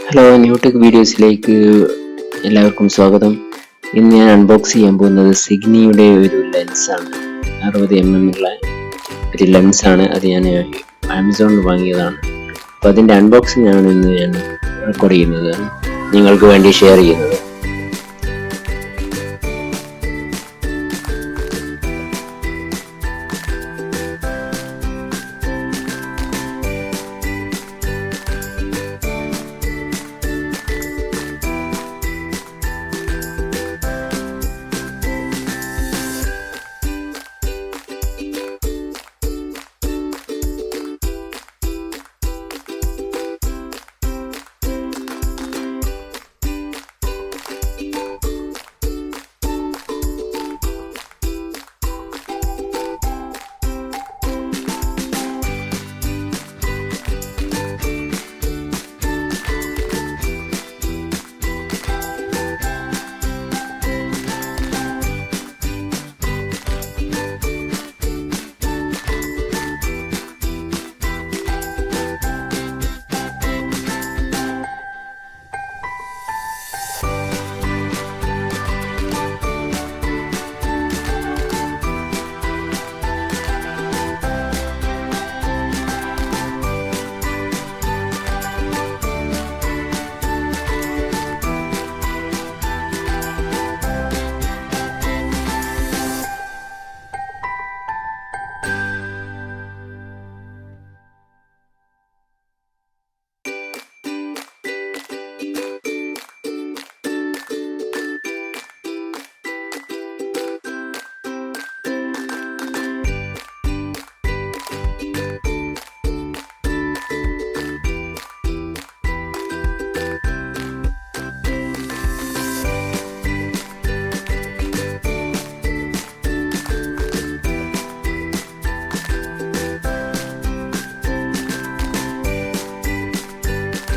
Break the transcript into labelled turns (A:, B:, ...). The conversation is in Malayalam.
A: ഹലോ, ന്യൂടെക് വീഡിയോസിലേക്ക് എല്ലാവർക്കും സ്വാഗതം. ഇന്ന് ഞാൻ അൺബോക്സ് ചെയ്യാൻ പോകുന്നത് സിഗ്നിയുടെ ഒരു ലെൻസാണ്. 60mm ഉള്ള ഒരു ലെൻസാണ്. അത് ഞാൻ ആമസോണിൽ വാങ്ങിയതാണ്. അപ്പോൾ അതിൻ്റെ അൺബോക്സിംഗ് ആണ് ഇന്ന് ഞാൻ റെക്കോർഡ് ചെയ്യുന്നത്, നിങ്ങൾക്ക് വേണ്ടി ഷെയർ ചെയ്യുന്നത്.